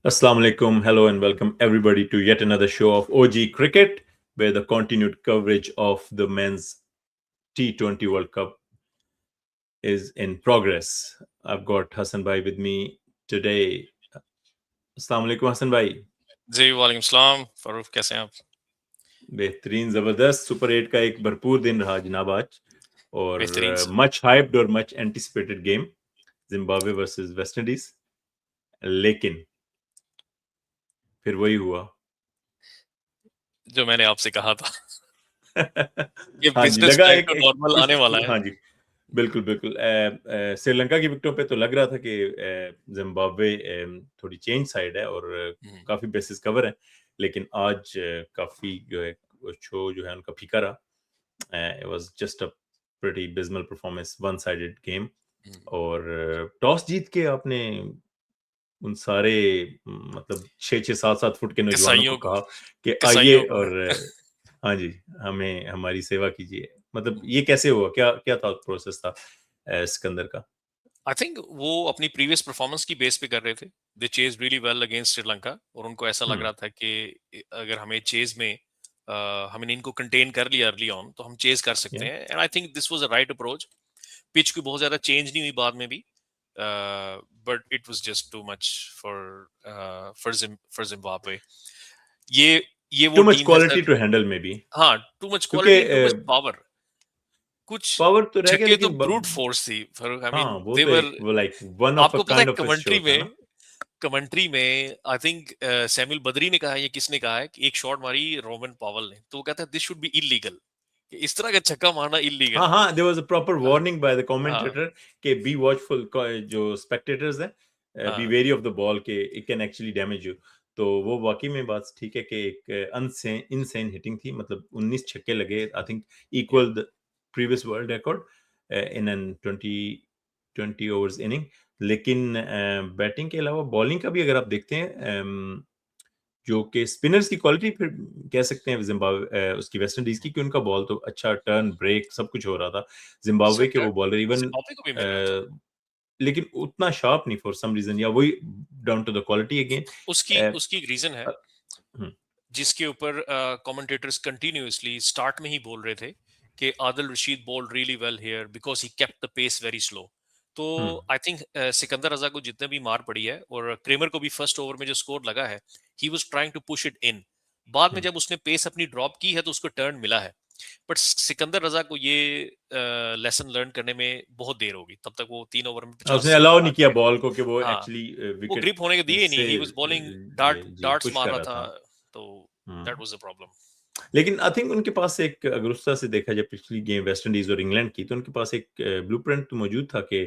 Assalamu alaikum, hello, and welcome everybody to yet another show of OG Cricket, where the continued coverage of the men's T20 World Cup is in progress. I've got Hassan Bhai with me today. Assalamu alaikum, Hassan Bhai. जी वालेकुम सलाम फारूक कैसे हैं आप बेहतरीन जबरदस्त super 8 का एक भरपूर दिन रहा जनाब आज बेहतरीन और सर मच हाइप्ड और much anticipated game Zimbabwe versus West Indies, लेकिन फिर वही हुआ। जो मैंने आपसे कहा था ये हाँ जी, बिजनेस लगा बैक एक टू एक नॉर्मल आने इस वाला है हाँ जी, बिल्कुल, बिल्कुल। श्रीलंका की विकेटों पे तो लग रहा था कि ज़िम्बाब्वे थोड़ी चेंज साइड है और हम्म, काफ़ी बेसिस कवर है, लेकिन आज काफ़ी जो है वो शो जो है उनका फीका रहा। It was just a pretty dismal performance, one sided game hmm, और टॉस जीत के आपने उन सारे मतलब 6-6, 7-7 फुट के नौजवानों को कसाईयों को कहा कि आइए कसाईयों को और हाँ जी, हमें हमारी सेवा कीजिए। मतलब ये कैसे हुआ? क्या क्या थॉट प्रोसेस था सिकंदर का? आई थिंक वो अपनी प्रीवियस परफॉर्मेंस की बेस पे कर रहे थे they chase really well against Sri Lanka और उनको ऐसा लग हुँ, रहा था कि अगर हमें चेज में हमने इनको कंटेन कर लिया अर्ली ऑन तो हम चेज कर सकते या हैं and I think this was a right approach pitch की बहुत ज्यादा चेंज नहीं हुई बाद में भी but it was just too much for for Zimbabwe ये ये वो टू मच टीम है quality sir to handle maybe हाँ टू मच क्योंकि क्वालिटी टू मच पावर कुछ पावर तो रह गया छक्के तो लेकिन ब ब्रूट फोर्स थी आई हाँ, मीन वो तो देवर एक वो लाइक वन ऑफ अ आपको पता है काइंड ऑफ अ शो था ना? कमेंट्री में आई थिंक सैमुअल बदरी ने कहा है या किसने कहा है कि एक शॉट मारी रोमन पावल ने तो वो कहता है दिस शुड बी इलीगल इस तरह का छक्का मारना इलीगल हाँ, है हाँ, देयर वाज़ अ प्रॉपर हाँ वार्निंग बाय द हाँ कमेंटेटर कि बी वॉचफुल क जो स्पेक्टेटर्स हैं बी हाँ वेरी ऑफ द बॉल के it can actually damage you. तो वो वाक़ई में बात ठीक है कि एक इनसेन हिटिंग थी मतलब 19 छक्के लगे आई थिंक या equal the previous world record in an 20 overs inning. लेकिन बैटिंग के अलावा बॉलिंग का भी अगर आप देखते हैं जो कि स्पिनर्स की क्वालिटी फिर कह सकते हैं उसकी वेस्ट इंडीज की कि उनका बॉल तो अच्छा टर्न ब्रेक सब कुछ हो रहा था जिम्बाब्वे के सर वो बॉलर इवन जिम्बाब्वे को भी मिल रहा था लेकिन उतना शार्प नहीं फॉर सम रीजन या वही down to the quality again. उसकी उसकी एक रीजन है जिसके ऊपर कमेंटेटर्स कंटिन्यूअसली स्टार्ट में ही बोल रहे थे कि Adil Rashid bowled really well here because he kept the pace very slow तो आई थिंक सिकंदर रजा को जितने भी मार पड़ी है और क्रेमर को भी फर्स्ट ओवर में जो स्कोर लगा है he was trying to push it in बाद में जब उसने पेस अपनी ड्रॉप की है तो उसको टर्न मिला है बट सिकंदर रजा को ये लेसन लर्न करने में बहुत देर होगी तब तक वो 3 ओवर में उसने 50 अलाउ नहीं किया 60 बॉल को कि वो हाँ एक्चुअली वो विकेट ग्रिप होने के दिए ही नहीं से ही वाज बॉलिंग ये जी डार्ट्स पुश मार कर रहा रहा था था। तो हम्म। दैट वाज द प्रॉब्लम लेकिन आई थिंक उनके पास एक अगर उस तरह से देखा जाए पिछली गेम वेस्ट इंडीज और इंग्लैंड की तो उनके पास एक ब्लूप्रिंट तो मौजूद था कि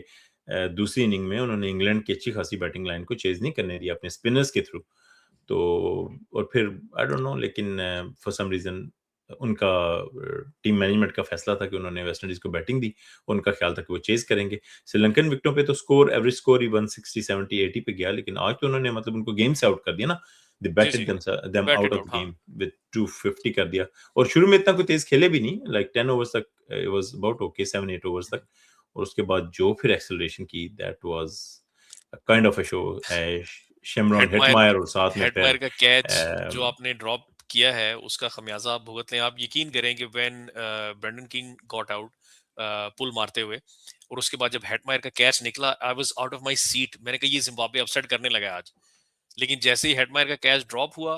दूसरी इनिंग में उन्होंने इंग्लैंड की अच्छी खासी बैटिंग लाइन को चेज नहीं करने दिया अपने स्पिनर्स के थ्रू। तो और फिर आई डोंट नो लेकिन फॉर सम रीजन उनका टीम मैनेजमेंट का फैसला था कि उन्होंने वेस्ट इंडीज को बैटिंग दी। उनका ख्याल था कि वो चेज करेंगे। श्रीलंकन विकेटों पे तो स्कोर एवरेज स्कोर ही 160 70 80 पे गया लेकिन आज तो उन्होंने मतलब उनको गेम से आउट कर दिया ना। दे जी बैटेड जी them out batted of the out हाँ गेम विद 250 कर दिया। और शुरू में इतना कोई तेज खेले भी नहीं लाइक 10 ओवर्स तक it was about okay 7 8 overs तक। और उसके बाद जो फिर एक्सेलरेशन की that was kind of a show. Shimron Hetmyer Hetmyer और साथ में फिर हेटमायर का कैच जो अम, आपने ड्रॉप किया है उसका खमियाजा आप भुगत लें आप यकीन करें कि when Brendon King got out pull मारते हुए और उसके बाद जब हेटमायर का कैच निकला I was out of my seat मैंने कहा ये जिम्बाब्वे अपसेट करने लगा है आज लेकिन जैसे ही हेटमायर का कैच ड्रॉप हुआ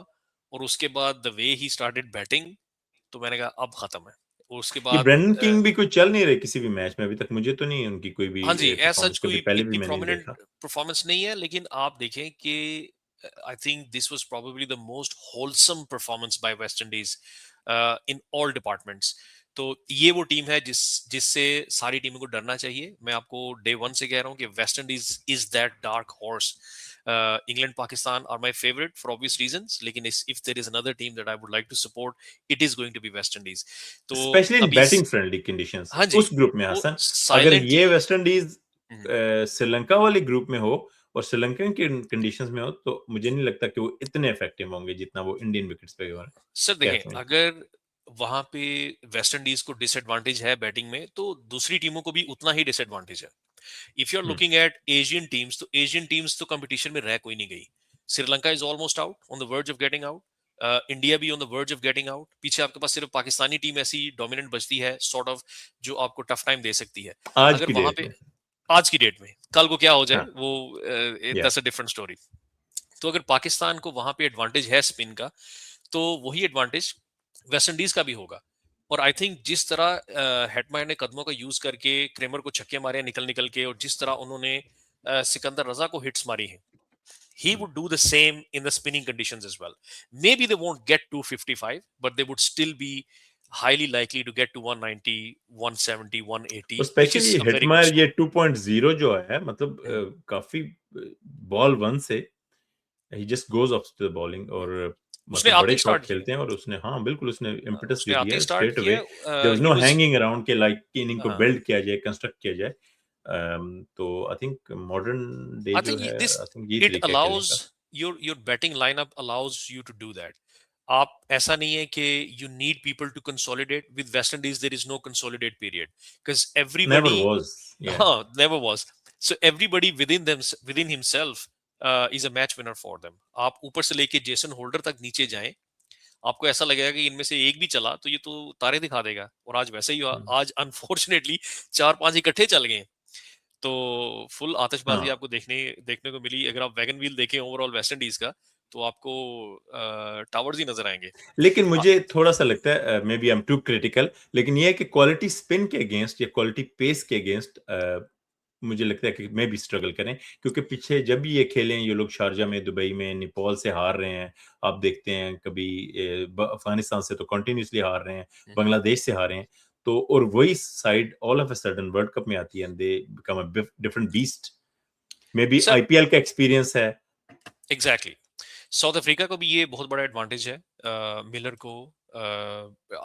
और उसके बाद the way he started batting तो मैंने कहा अब खत्म है और उसके ये बाद ब्रेंडन किंग भी कोई चल नहीं रहे किसी भी मैच में अभी तक मुझे तो नहीं उनकी कोई भी हाँ जी ऐसा परफॉर्मेंस कभी कोई पहले भी इतनी मैंने नहीं प्रोमिनेंट देखा। परफॉर्मेंस नहीं है लेकिन आप देखें कि आई think this was probably the most wholesome performance by West Indies in all departments तो ये वो टीम है जिससे सारी टीमों को डरना चाहिए मैं आपको डे वन से कह रहा हूँ कि West Indies is that dark horse England Pakistan are my favourite for obvious reasons लेकिन if there is another team that I would like to support it is going to be West Indies तो specially in अभी batting friendly conditions हाँ जी उस group में वो हसन अगर ये silently West Indies Sri Lanka वाले ग्रुप में हो और श्रीलंकन के कंडीशंस में हो तो मुझे नहीं लगता कि वो इतने इफेक्टिव होंगे जितना वो इंडियन विकेट्स पे हो रहे हैं। सर क्या देखें कहें? अगर वहां पे वेस्ट इंडीज को डिसएडवांटेज है बैटिंग में तो दूसरी टीमों को भी उतना ही डिसएडवांटेज है if you are hmm, looking at Asian teams तो एशियन टीम्स तो कंपटीशन में रह कोई नहीं गई Sri Lanka is almost out, on the verge of getting out, India भी on the verge of getting out. पीछे आपके पास सिर्फ पाकिस्तानी टीम ऐसी डोमिनेंट बचती है सॉर्ट ऑफ, जो आपको टफ टाइम दे सकती है। आज अगर की वहां डेट पे में। आज की डेट में, कल को क्या हो जाए हाँ, वो या दैट्स अ डिफरेंट स्टोरी। तो अगर पाकिस्तान को वहां पे एडवांटेज है स्पिन का, तो वही एडवांटेज वेस्ट इंडीज का भी होगा। और आई थिंक जिस तरह हेटमायर ने कदमों का यूज करके क्रेमर को छक्के मारे निकल निकल के, और जिस तरह उन्होंने सिकंदर रजा को हिट्स मारी हैं, he would do the same in the spinning conditions as well. Maybe they won't get 255, but they would still be highly likely to get to 190, 170, और 180, which is specially a very good Hetmyer ये score. 2.0 जो है, मतलब Hmm. काफी ball one से ही just goes off to the bowling, और उसने मतलब आते बड़े ही शॉट स्टार्ट किया। खेलते हैं, और उसने हाँ बिल्कुल उसने इम्पेटस दे उसने आते ही दिया स्टार्ट स्ट्रेट अवे। किया। There was he no was, hanging around के लाइक कि इनिंग को हाँ, बिल्ड किया जाए, कंस्ट्रक्ट किया जाए। तो I think modern day I जो थिंक है, दिस, आई थिंक ये इट तरीका है खेलने अलाउज का। Your batting lineup allows you to do that. आप, ऐसा नहीं है कि you need people to consolidate. With West Indies there is no consolidate period, because never everybody, was, या हाँ, never was. So everybody within them, within himself, is a match winner for them. आप ऊपर से लेके Jason holder तक नीचे जाएं, आपको ऐसा लगेगा कि इनमें से एक भी चला तो ये तो तारे दिखा देगा। और आज वैसे ही हुआ। आज अनफॉर्चुनेटली चार पांच इकट्ठे चल गए। तो फुल आतिशबाजी हाँ। आपको देखने देखने को मिली। अगर आप वैगन व्हील देखें ओवरऑल वेस्ट इंडीज का, तो आपको टावर्स ही नजर आएंगे। लेकिन आ, मुझे थोड़ा सा लगता है, maybe I am too critical, लेकिन ये है कि क्वालिटी स्पिन के अगेंस्ट या क्वालिटी पेस के अगेंस्ट मुझे लगता है कि मैं भी स्ट्रगल करें, क्योंकि पीछे जब भी ये खेलें, ये लोग शारजा में, दुबई में, नेपाल से हार रहे हैं। आप देखते हैं कभी अफगानिस्तान से तो कंटिन्यूसली हार रहे हैं, हम्म। बांग्लादेश से हारे हैं। तो और वही side all of a sudden world cup में आती है, and they become a different beast. May be sir, IPL का एक्सपीरियंस है। एग्जैक्टली, साउथ अफ्रीका को भी ये बहुत बड़ा एडवांटेज है। मिलर को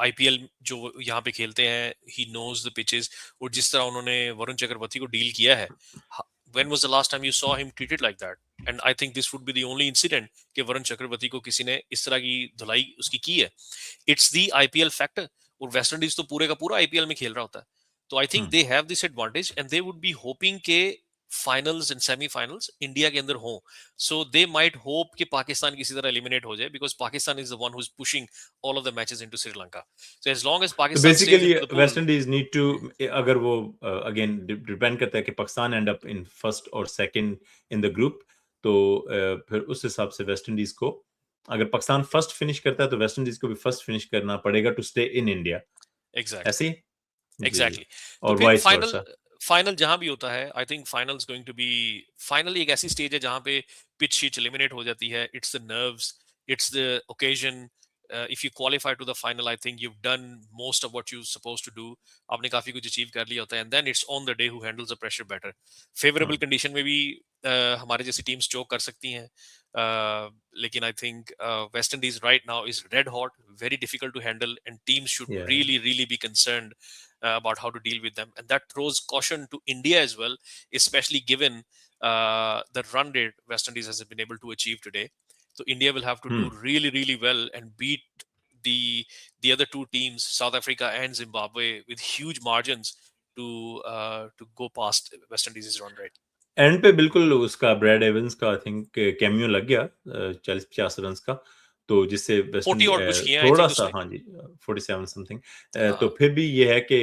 आईपीएल जो यहाँ पे खेलते हैं, ही नोज द पिचेस। और जिस तरह उन्होंने वरुण चक्रवर्ती को डील किया है, when was the last time you saw him treated like that? And I think this would be the only incident कि वरुण चक्रवर्ती को किसी ने इस तरह की धुलाई उसकी की है। It's the IPL factor. और वेस्ट इंडीज तो पूरे का पूरा आईपीएल में खेल रहा होता है। तो I think hmm. They have this advantage, and they would be hopping के फाइनल्स एंड सेमीफाइनल्स इंडिया के अंदर हों। So they might hope कि पाकिस्तान किसी तरह eliminate हो जाए, because Pakistan is the one who's pushing all of the matches into Sri Lanka. So as long as तो Pakistan stays basically into the west pool, Indies need to, अगर वो again depend करता है कि Pakistan end up in first और second in the group, तो फिर उस हिसाब से वेस्ट इंडीज को, अगर पाकिस्तान फर्स्ट फिनिश करता है तो वेस्ट इंडीज को भी फर्स्ट फिनिश करना पड़ेगा to stay in India. exactly, ऐसे ही? जी जी। exactly. तो और फिर वाइस फाइनल, वर्सा। फाइनल जहां भी होता है, I think final is going to be, final एक ऐसी स्टेज है जहां पे पिच शीट एलिमिनेट हो जाती है। It's the nerves, it's the occasion. If you qualify to the final, I think you done most of what you suppose to do. आपने काफी कुछ अचीव कर लिया होता है, and then it's on the day who handles the pressure better. Favourable condition में भी हमारे जैसी टीम्स चोक कर सकती हैं। लेकिन I think West Indies right now is red hot, very difficult to handle, and teams should या really really be concerned about how to deal with them, and that throws caution to India as well, especially given the run rate West Indies has been able to achieve today. So India will have to do hmm. really really well and beat the the other two teams, South Africa and Zimbabwe, with huge margins to go past West Indies' run rate. And पे बिल्कुल उसका bread Evans का I think cameo लग गया 40-50 run का, तो जिससे waste 40 और कुछ किया आई थोड़ा थिंक सा, उसने। हाँ जी, 47 समथिंग। तो हाँ, फिर भी ये है कि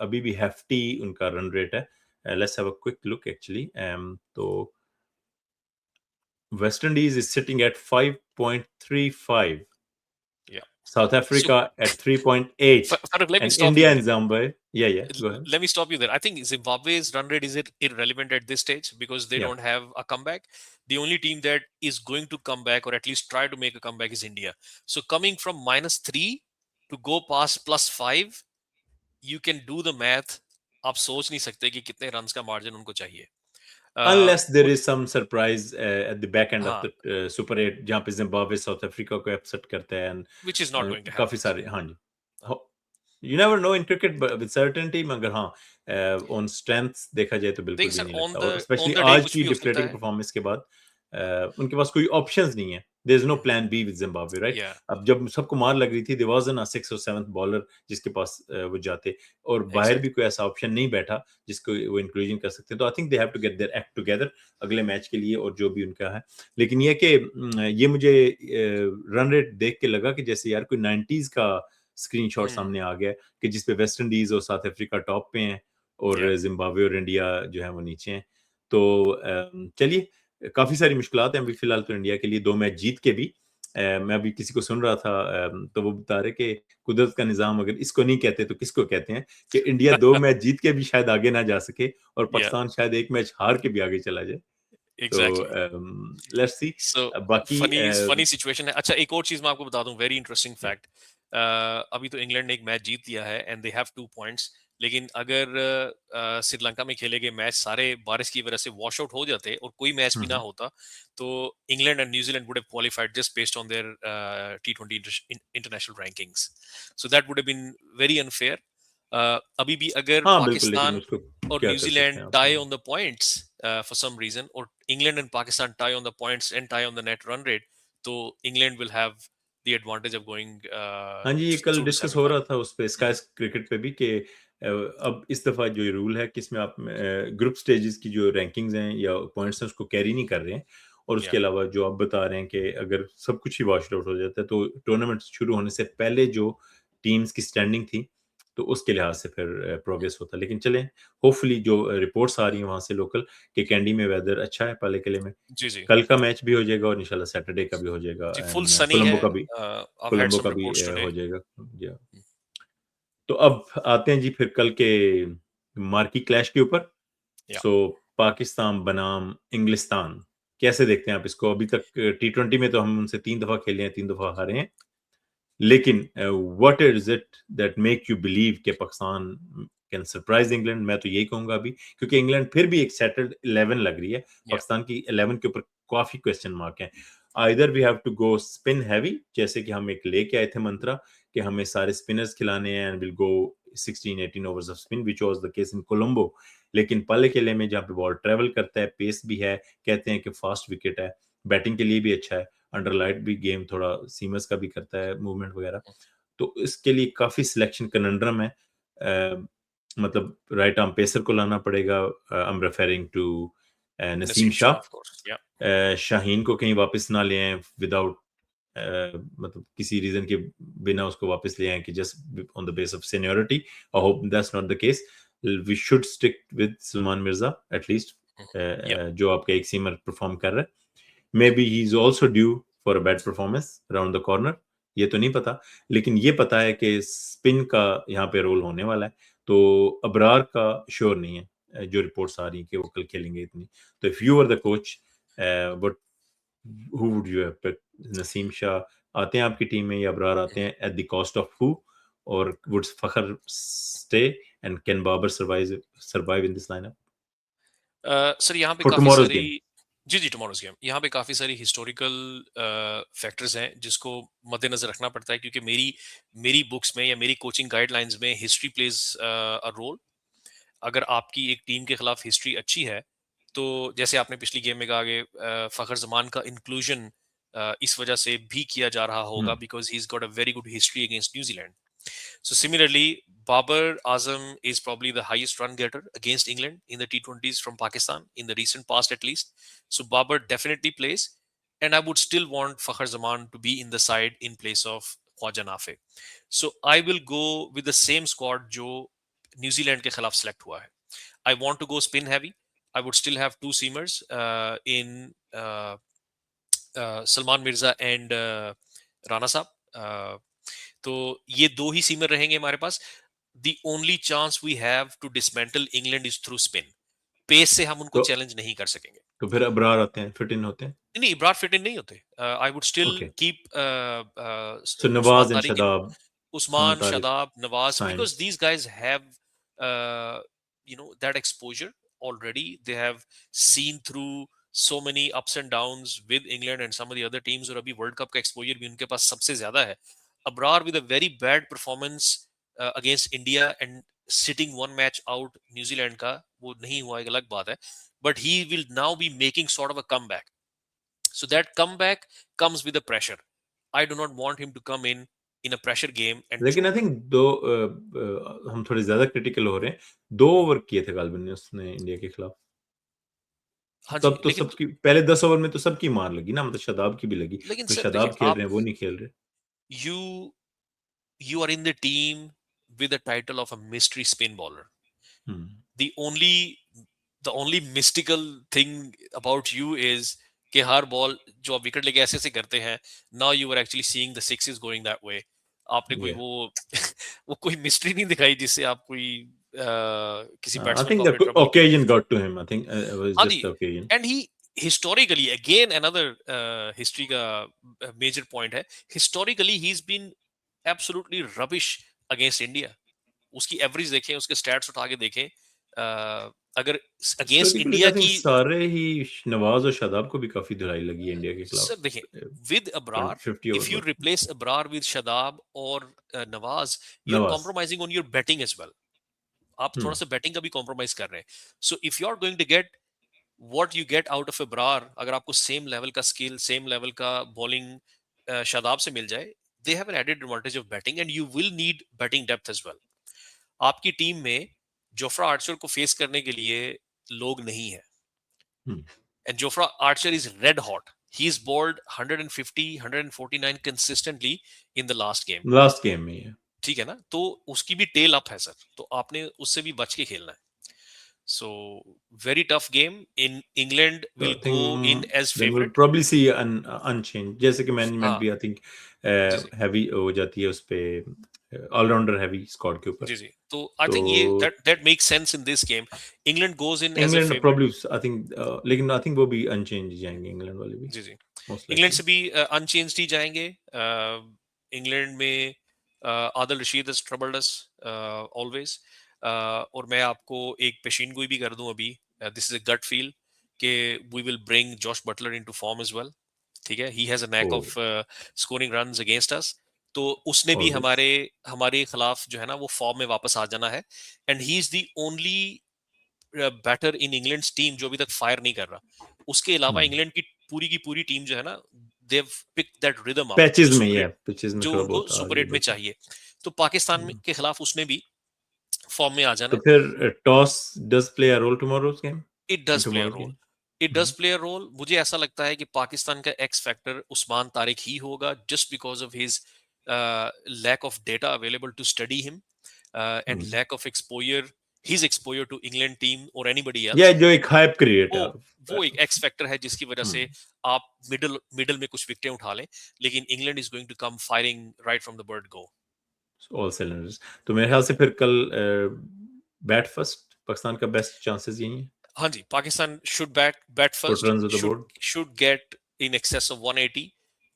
अभी भी हेफ्टी उनका रन रेट है। Let's have a quick look actually. तो West Indies is sitting at 5.35, yeah. South So Africa at 3.8, Farooq, let me and stop you India there. and Zimbabwe. Yeah, yeah, go ahead. Let me stop you there. I think Zimbabwe's run rate is irrelevant at this stage because they Yeah. don't have a comeback. The only team that is going to come back or at least try to make a comeback is India. So coming from -3 to go past +5, you can do the math. आप सोच नहीं सकते कि कितने runs का margin उनको चाहिए। Unless there और is some surprise at the back end of हाँ, the Super 8, जहाँ पे जिम्बाब्वे साउथ अफ्रीका को अपसेट करता है, and which is not going to काफी happen. सारे, हाँ जी। हाँ, You never know in cricket with certainty, मगर हाँ, ऑन स्ट्रेंथ देखा जाए तो बिल्कुल देखिए भी सर, नहीं ऑन लगता, और द स्पेशली डे आज कुछ की भी हो सकता डिफलेटिंग है। परफॉर्मेंस के बाद उनके पास कोई ऑप्शंस नहीं है। There is no plan B with Zimbabwe, right? या अब जब सबको मार लग रही थी, देयर वाज एन 6 और 7th बॉलर जिसके पास वो जाते, और बाहर भी एग्जैक्टली कोई ऐसा ऑप्शन नहीं बैठा जिसको वो इंक्लूजन कर सकते। तो I think they have to get their act together अगले मैच के लिए, और जो भी उनका है। लेकिन ये कि ये मुझे रन रेट देख के लगा कि जैसे यार कोई 90s का स्क्रीनशॉट सामने आ गया, कि जिसपे वेस्ट इंडीज और साउथ अफ्रीका टॉप पे हैं, या और जिम्बाब्वे और इंडिया जो है वो नीचे हैं। तो चलिए, काफी सारी मुश्किलात हैं अभी फिलहाल तो इंडिया के लिए, 2 मैच जीत के भी। मैं अभी किसी को सुन रहा था, तो वो बता रहे कि कुदरत का निज़ाम अगर इसको नहीं कहते तो किसको कहते हैं, कि इंडिया 2 मैच जीत के भी शायद आगे ना जा सके, और या पाकिस्तान शायद 1 मैच हार के भी आगे चला जाए। तो एग्जैक्टली लेट्स सी। सो बाकी फनी फनी सिचुएशन है। अच्छा, एक और चीज मैं आपको बता दूं, वेरी इंटरेस्टिंग फैक्ट। अभी तो इंग्लैंड ने एक मैच जीत लिया है एंड दे हैव 2 पॉइंट्स। लेकिन अगर श्रीलंका में खेले गए मैच सारे बारिश की वजह से वॉश आउट हो जाते और कोई मैच भी ना हम्म, होता, तो England and New Zealand would have qualified just based on their T20 international rankings. So that would have been very unfair. अभी भी अगर हाँ बिल्कुल, लेकिन पाकिस्तान उसको और क्या कर सकते न्यूजीलैंड हैं आप? tie on the points for some reason, or England and Pakistan tie on the points and tie on the net run rate, so England will have the advantage of going हाँ जी, ये कल through to discuss हो रहा semi-final. था उस पे sky Mhm. Cricket पे भी, कि अब इस दफा जो ये रूल है कि इसमें आप ग्रुप स्टेजेस की जो रैंकिंग्स हैं या पॉइंट्स हैं उसको कैरी नहीं कर रहे हैं, और Yeah, उसके अलावा जो आप बता रहे हैं कि अगर सब कुछ ही वॉश आउट हो जाता है, तो टूर्नामेंट शुरू होने से पहले जो टीम्स की स्टैंडिंग थी, तो उसके लिहाज से फिर प्रोग्रेस होता। लेकिन चलें, होपफुली जो रिपोर्ट्स आ रही हैं वहाँ से लोकल, कि कैंडी में वेदर अच्छा है पाले किले में, जी जी कल का मैच भी हो जाएगा और इंशाल्लाह सैटरडे का भी हो जाएगा, जी, फुल एंड सनी है। I've had कोलंबो some का भी reports today. हो जाएगा। या तो अब आते हैं जी फिर कल के मार्की क्लैश के ऊपर। Yeah. सो पाकिस्तान बनाम इंग्लिस्तान, कैसे देखते हैं आप इसको? अभी तक टी20 में तो हम उनसे 3 दफा खेले हैं, 3 दफा हारे हैं। लेकिन what is it that make you believe कि पाकिस्तान कैन सरप्राइज इंग्लैंड? मैं तो यही कहूंगा अभी, क्योंकि इंग्लैंड फिर भी एक सेटल्ड 11 लग रही है, Yeah. पाकिस्तान की 11 के ऊपर काफी क्वेश्चन मार्क है। Either we have to go spin heavy, जैसे कि हम एक लेके आए थे मंत्रा, कि हमें सारे स्पिनर्स खिलाने हैं, and will go 16-18 overs off spin, which was the case in Colombo. लेकिन पले किले में जहाँ पे बॉल ट्रेवल करता है, पेस भी है, कहते हैं कि फास्ट विकेट है, बैटिंग के लिए भी अच्छा है, अंडर लाइट भी गेम थोड़ा सीमस का भी करता है, मूवमेंट वगैरह। तो इसके लिए काफ़ी सिलेक्शन कनंड्रम है। मतलब राइट आर्म पेसर को लाना पड़ेगा, I am referring to Naseem Naseem Shah. Shah, of course. Yeah. Shaheen को कहीं वापस ना ले आएँ विदाउट मतलब किसी रीज़न के बिना उसको वापस ले आएँ, कि just on the base of seniority. I hope that's not the case. We should stick with Salman Mirza at least, Yep. जो आपका एक सीमर परफॉर्म कर रहा है। Maybe he is also due for a bad performance around the corner, ये तो नहीं पता। लेकिन ये पता है कि स्पिन का यहाँ पे रोल होने वाला है, तो अबरार का श्योर नहीं है, जो रिपोर्ट्स आ रही हैं कि वो कल खेलेंगे इतनी। तो if you are the coach, but who would you have picked? Naseem Shah आते हैं आपकी टीम में, या अबरार आते हैं at the cost of who? और would Fakhar stay, and can Babar survive in this lineup sir यहाँ पे फॉर काफी टुमारोज सारी, गेम? जी जी, टुमारोज गेम, यहाँ पे काफी सारी हिस्टोरिकल फैक्टर्स हैं जिसको मद्देनजर रखना पड़ता है, क्योंकि मेरी मेरी बुक्स में या मेरी कोचिंग गाइडलाइंस में हिस्ट्री प्लेज अ रोल। अगर आपकी एक टीम के खिलाफ हिस्ट्री अच्छी है, तो जैसे आपने पिछली गेम में कहा कि फखर जमान का इंक्लूजन इस वजह से भी किया जा रहा होगा, because he is got a very good history against New Zealand. So similarly, Babar Azam is probably the highest run getter against England in the T20s from Pakistan in the recent past, at least. So Babar definitely plays, and I would still want Fakhar Zaman to be in the side in place of Khwaja Nafe. So I will go with the same squad जो New Zealand के खिलाफ select हुआ है. I want to go spin heavy. I would still have two seamers in Salman Mirza and Rana Saab. तो ये दो ही seamer रहेंगे हमारे पास। The only chance we have to dismantle England is through spin. Pace से हम उनको तो चैलेंज नहीं कर सकेंगे। तो फिर अबरार आते हैं, फिट इन होते हैं। नहीं, इब्रार फिट इन नहीं होते। I would still okay, keep so Usman Nawaz and Tariq in, Shadab, Usman, Tariq, Shadab, Nawaz, Saim. because these guys have, that exposure already. They have seen through so many ups and downs with England and some of the other teams, और अभी world cup का exposure भी उनके पास सबसे ज्यादा है। Abrar with a very bad performance against India and sitting one match out New Zealand का, वो नहीं हुआ, एक अलग बात है, but he will now be making sort of a comeback. So that comeback comes with the pressure. I do not want him to come in a pressure game and लेकिन आई choke. Think हम थोड़े ज्यादा critical हो रहे हैं। 2 over किए थे गालिबन ने उसने इंडिया के खिलाफ। हाँ जी, तब तो लेकिन सबकी पहले 10 ओवर में तो सबकी मार लगी ना, मतलब शादाब की भी लगी। लेकिन जो सर देखिए, शादाब खेल आप रहे हैं वो नहीं खेल रहे। you you are in the team with the title of a mystery spin bowler. Hmm, the only the only mystical thing about you is कि हर बॉल जो आप विकेट लेके ऐसे ऐसे करते हैं, now you are actually seeing the sixes going that way. आपने कोई yeah. वो वो कोई मिस्ट्री नहीं दिखाई जिससे आप कोई किसी I बैट्समैन को think अपने the ट्रबल में। occasion got to him. I think it was हाँ just जी, the occasion. And he historically again another history का मेजर पॉइंट है, historically he is been absolutely rubbish against India. उसकी average देखें, उसके stats उठा के देखें, अगर against Historically, I India think की। सारे ही नवाज और शादाब को भी काफी धुलाई लगी है इंडिया के खिलाफ। सर देखें, with Abrar, 50 if over you में रिप्लेस अब्रार विद शदाब और Nawaz, you are Nawaz. Compromising on your batting as well. आप थोड़ा हम्म, सा बैटिंग का भी कॉम्प्रोमाइज कर रहे हैं। So if you are going to get what you get out of Abrar, अगर आपको सेम लेवल का स्किल, सेम लेवल का बॉलिंग शादाब से मिल जाए, they have an added advantage of batting and you will need batting depth as well. आपकी team में Jofra Archer को फेस करने के लिए लोग नहीं है, हम्म। and Jofra Archer is red hot. He's bowled 150, 149 consistently in the last game. Last game में ही है। ठीक है ना, तो उसकी भी टेल अप है सर, तो आपने उससे भी बच के खेलना है। So very tough game in England So will I go in think as then we'll favourite. probably see unchanged, जैसे कि मैनेजमेंट हाँ भी I think ji ji heavy हो जाती है उस पे, ऑलराउंडर हैवी स्क्वाड के ऊपर। जी जी, तो आई तो थिंक ये that that makes sense in this game. England goes in as a England favourite. Probably I think, लेकिन आई थिंक वो भी अनचेंज जाएंगे इंग्लैंड वाले भी जी जी, मोस्ट इंग्लैंड लाइकली। से भी अनचेंज्ड ही जाएंगे। इंग्लैंड में Adil Rashid is troubled us always. और मैं आपको एक पेशीन गोई भी कर दूं अभी, this is a gut feel कि we will bring Jos Buttler into form as well. ठीक है, ही हैज अ नैक ओ of scoring runs against us, तो उसने भी ऑलवेज। हमारे हमारे खिलाफ जो है ना वो फॉर्म में वापस आ जाना है। And he is the only batter in England team जो अभी तक फायर नहीं कर रहा। उसके अलावा इंग्लैंड की पूरी टीम जो है ना, they've pick that rhythm up patches जो में ही सुपर है, एट, पिचेस में जो थोड़ा उनको बहुत सुपर आगे एट में बढ़ता है। चाहिए। तो पाकिस्तान हम्म। के खिलाफ उसने भी फॉर्म में आ जाना तो है। फिर toss does play a role tomorrow's game, it in does play a tomorrow's role, game. It does play a role. मुझे ऐसा लगता है कि पाकिस्तान का एक्स फैक्टर उस्मान तारिक ही होगा, just because of his lack of data available to study him, and lack of exposure, his exposure to England team or anybody else. ये जो एक हाइप क्रिएट वो है। वो एक एक्स फैक्टर है जिसकी वजह से आप मिडल मिडल में कुछ विकेटें उठा लें, लेकिन England is going to come firing right from the word go. All cylinders. तो मेरे ख्याल से फिर कल बैट फर्स्ट पाकिस्तान का बेस्ट चांसेस यही है। हाँ जी, Pakistan should bat put first, runs on the should board. Should get in excess of 180,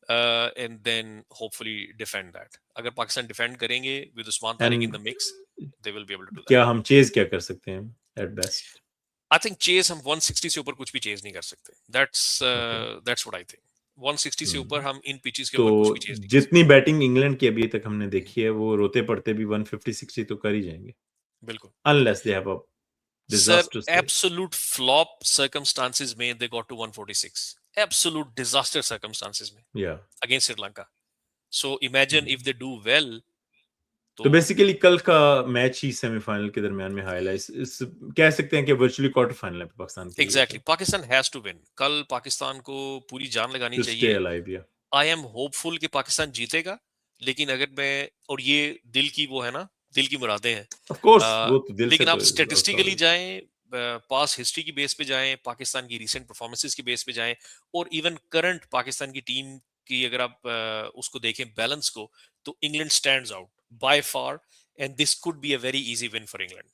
and then hopefully defend that. अगर पाकिस्तान डिफेंड करेंगे with Usman Tariq in and the mix, they will be able to do that. क्या हम chase क्या कर सकते हैं at best? I think chase हम 160 से ऊपर कुछ भी चेज नहीं कर सकते। That's okay. That's what I think. 160 से ऊपर हम इन पिचेस के तो ऊपर कुछ भी चेज नहीं कर जितनी बैटिंग इंग्लैंड की अभी तक हमने देखी है, वो रोते पड़ते भी 150-60 तो कर ही जाएंगे, सकते। बिल्कुल unless they have a sir, disastrous day. Absolute flop circumstances में they got to 146, absolute disaster circumstances में या against Sri Lanka. So imagine if they do well, तो तो बेसिकली कल का मैच ही सेमीफाइनल के दरमियान में हाईलाइट इस कह सकते हैं कि वर्चुअली क्वार्टर फाइनल है पाकिस्तान के लिए एग्जैक्टली तो, पाकिस्तान हैज टू विन। कल पाकिस्तान को पूरी जान लगानी टू स्टे चाहिए। अलाइव। या आई एम होपफुल कि पाकिस्तान जीतेगा, लेकिन अगर मैं, और ये दिल की वो है ना, दिल की मुरादें हैं। ऑफ कोर्स अ, वो तो दिल से लेकिन आप तो स्टेटिस्टिकली जाएं, पास हिस्ट्री की बेस पे जाएं, पाकिस्तान की रीसेंट परफॉर्मेंसेस की बेस पे जाएं, और इवन करंट पाकिस्तान की टीम की अगर आप उसको देखें बैलेंस को, तो England stands out by far, and this could be a very easy win for England.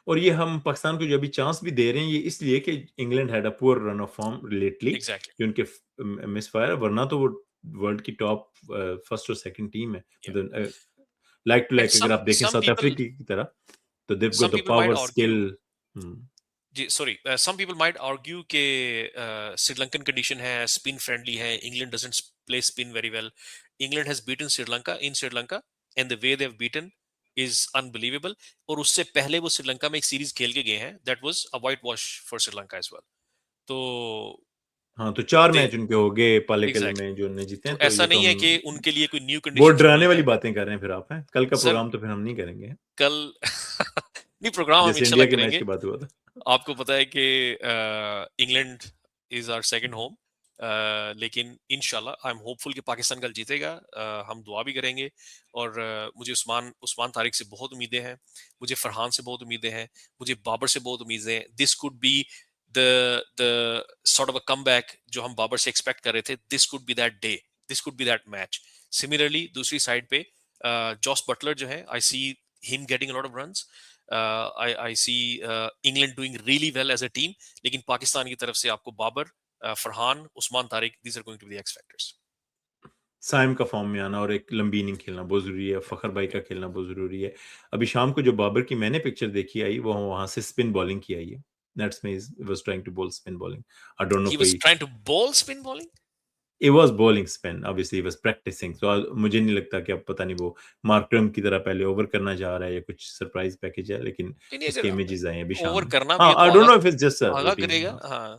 और ये हम पाकिस्तान को जो अभी चांस भी दे रहे हैं, ये इसलिए कि England had a poor run of form lately, exactly, कि उनके मिस फायर, वरना तो वो वर्ल्ड की टॉप फर्स्ट और सेकंड टीम है, या मतलब लाइक टू एंड लाइक अगर आप देखें सम साउथ पीपल अफ्रीका की तरह, तो they've some got the people might power, skill. आर्ग्यू, Hmm. जी sorry, some people might argue के श्रीलंकन कंडीशन है, स्पिन फ्रेंडली है, England doesn't play spin very well. England has beaten Sri Lanka in Sri Lanka, and the way they have beaten is unbelievable. और उससे पहले वो श्रीलंका में एक सीरीज खेल के गए हैं, that was a whitewash for Sri Lanka as well. तो हाँ, तो 4 दे मैच उनके हो गए पाले-कले एग्जैक्टली में जो उन्होंने जीते तो हैं, तो ऐसा ये तो नहीं है कि हम उनके लिए कोई न्यू बहुत कंडीशन शुरू डराने हुई वाली है बातें कर रहे हैं फिर आप, हैं? कल का सर प्रोग्राम तो फिर हम नहीं करेंगे, हैं? कल नहीं प्रोग्राम हम जैसे इंशाल्लाह इंडिया के मैच करेंगे की बात हुआ था। आपको पता है कि England is our second home लेकिन इंशाल्लाह आई एम होपफुल कि पाकिस्तान कल जीतेगा हम दुआ भी करेंगे और मुझे उस्मान उस्मान तारिक से बहुत उम्मीदें हैं मुझे फरहान से बहुत उम्मीदें हैं मुझे बाबर से बहुत उम्मीदें हैं this could be the the sort of a comeback जो हम बाबर से एक्सपेक्ट कर रहे थे this could be that day this could be that match similarly दूसरी साइड पे जॉस बटलर जो है I see him getting a lot of runs I see England doing really well as a team. लेकिन पाकिस्तान की तरफ से आपको Babar, Farhan, Usman Tariq, these are going to be the X factors. Saim का फॉर्म में आना और एक लंबी इनिंग खेलना बहुत ज़रूरी है, फ़खर भाई का Yeah. खेलना बहुत ज़रूरी है। अभी शाम को जो बाबर की मैंने पिक्चर देखी आई, वो वहाँ से स्पिन बॉलिंग की आई है। That's means he was trying to bowl spin bowling. I don't know He was कोई trying to bowl spin bowling. He was bowling spin obviously he was practising so मुझे नहीं लगता कि अब पता नहीं वो मार्क ट्रम की तरह पहले ओवर करना चाह रहा है या कुछ सरप्राइज़ पैकेज है, लेकिन नहीं नहीं उसके अगर इमेजेस आए हैं अभी शाम ओवर में। करना भी हाँ, है तो I don't know if it's just a Agha routine करेगा हाँ। हाँ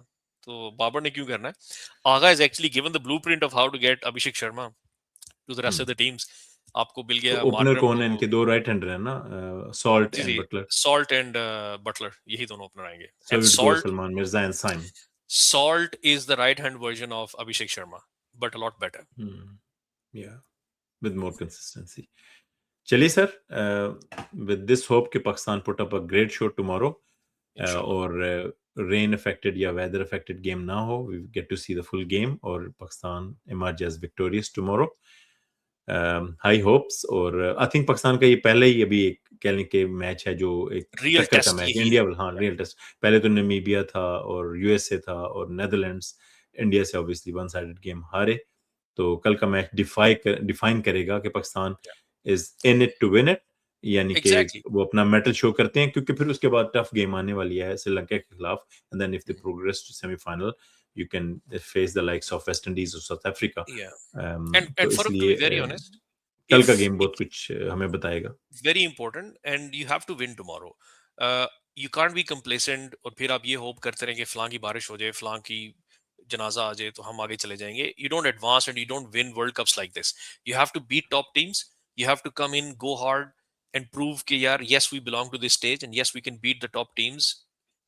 तो बाबर ने क्यों करना है Agha is actually given the blueprint of how to get Abhishek Sharma to the rest hmm, of the teams आपको मिल तो गया ओपनर मार्करम कौन है को इनके 2 राइट हैंडर हैं ना सॉल्ट जी एंड जी बटलर। सॉल्ट एंड बटलर यही दोनों ओपनर आएंगे so and it go Salman Mirza and Saim. Salt is the right hand version of Abhishek Sharma, but a lot better. Hmm, yeah with more consistency. चलिए sir with this hope कि Pakistan put up a great show tomorrow Inshallah. और rain affected या weather affected game ना हो we get to see the full game और Pakistan emerge as victorious tomorrow high hopes और I think Pakistan का ये पहले ही अभी एक कह लें कि मैच है जो एक Real टक्कर का test मैच यही इंडिया है. हाँ Yeah. रियल टेस्ट पहले तो नमीबिया था और यूएसए था और नेदरलैंड्स इंडिया से ऑब्वियसली वन साइडेड गेम हारे तो कल का मैच डिफाइन करेगा कि Pakistan Yeah. Is in it to win it यानी कि Exactly. वो अपना मेटल शो करते हैं क्योंकि फिर उसके बाद टफ गेम आने वाली है श्रीलंका के खिलाफ and then if they Mhm. Progress to semifinal you can face the likes of West Indies और साउथ अफ्रीका Yeah. तो And Farooq, to इसलिए be very honest, कल का if गेम बहुत कुछ हमें बताएगा very important and you have to win tomorrow. You can't be complacent और फिर आप ये होप करते रहें कि फलां की बारिश हो जाए फलां की जनाजा आ जाए तो हम आगे चले जाएंगे you don't advance and you don't win world cups like this you have to beat top teams you have to come in go hard and prove कि यार yes we belong to this stage and yes we can beat the top teams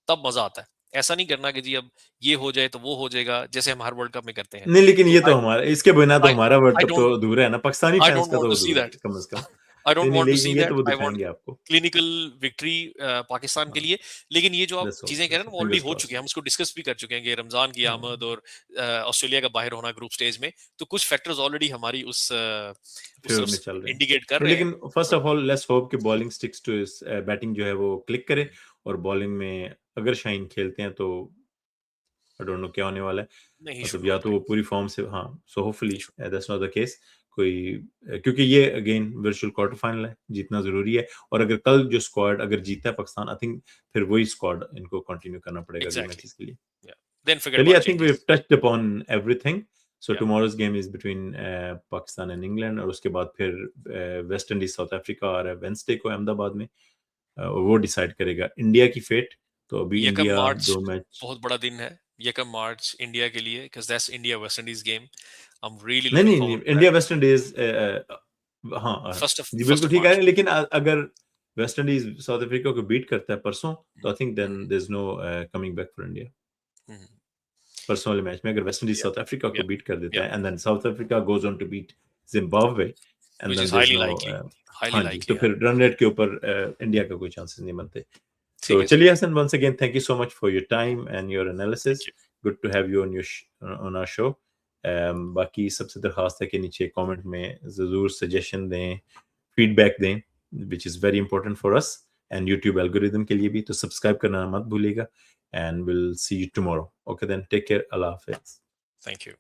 तब मजा आता है ऐसा नहीं करना कि जी अब ये हो जाए तो वो हो जाएगा जैसे हम हर वर्ल्ड कप में करते हैं नहीं लेकिन तो ये तो हमारा इसके बिना तो I हमारा वर्ल्ड I कप तो don't अधूरा है ना पाकिस्तानी I फैंस don't का want तो to see अधूरा that है कम से कम I नहीं don't नहीं want to see लेकिन ये तो that. वो I want दिखाएंगे आपको क्लिनिकल विक्ट्री पाकिस्तान के हाँ लिए लेकिन ये जो आप लेट्स चीजें कह रहे हैं ना वो ऑलरेडी फिंगर्स हो क्रॉस्ड चुके हैं हम उसको डिस्कस भी कर चुके हैं कि रमजान की हाँ आमद और ऑस्ट्रेलिया का बाहर होना ग्रुप स्टेज में तो कुछ फैक्टर्स ऑलरेडी हमारी उस फेवर तरफ में चल रहे हैं इंडिकेट कर नहीं रहे हैं लेकिन फर्स्ट तो ऑफ ऑल लेट्स होप कि बॉलिंग स्टिक्स टू इस बैटिंग जो है वो क्लिक करे और बॉलिंग में अगर शाइन खेलते हैं तो आई डोंट नो क्या होने वाला है नहीं शुड मतलब बी या तो वो ऑलराइट पूरी फॉर्म से हाँ so hopefully that's not the case कोई क्योंकि ये अगेन वर्चुअल क्वार्टर फाइनल है जीतना जरूरी है और अगर कल जो स्क्वाड अगर जीता है पाकिस्तान आई थिंक फिर वही स्क्वाड इनको कंटिन्यू करना पड़ेगा अगले एग्जैक्टली मैचेस के लिए या देन फॉरगेट चलिए about I think we have changes touched upon everything so yeah tomorrow's game is between Pakistan and England और उसके बाद फिर वेस्ट इंडीज साउथ अफ्रीका और वेंसडे को अहमदाबाद में वो डिसाइड करेगा इंडिया की फेट तो अभी यकम इंडिया मार्च 2 मैच बहुत बड़ा दिन है यकम मार्च इंडिया के लिए because that's India West Indies game I am really नहीं लुकिंग नहीं नहीं forward to India West Indies हाँ जी फर्स्ट बिल्कुल ऑफ ठीक है मार्च लेकिन अगर वेस्ट इंडीज साउथ अफ्रीका को बीट करता है परसों तो I think then there is no coming back for India परसों वाले मैच में अगर वेस्ट इंडीज या साउथ अफ्रीका या को बीट कर देता या है and then South Africa goes on to beat Zimbabwe and which then is there is highly no likely highly हाँ जी तो लाइकली फिर रन रेट के ऊपर इंडिया का कोई चांसेस नहीं बनते ठीक So, है sir Chali Hassan, once again, thank you so much for your time and your analysis. Thank you Good to have you on on our show. बाकी सबसे दरखास्त है कि नीचे कमेंट में ज़रूर सजेशन दें फीडबैक दें which is very important for us and YouTube algorithm के लिए भी तो सब्सक्राइब करना मत भूलिएगा and we'll see you tomorrow. Okay then, take care. Allah Hafiz. Thank you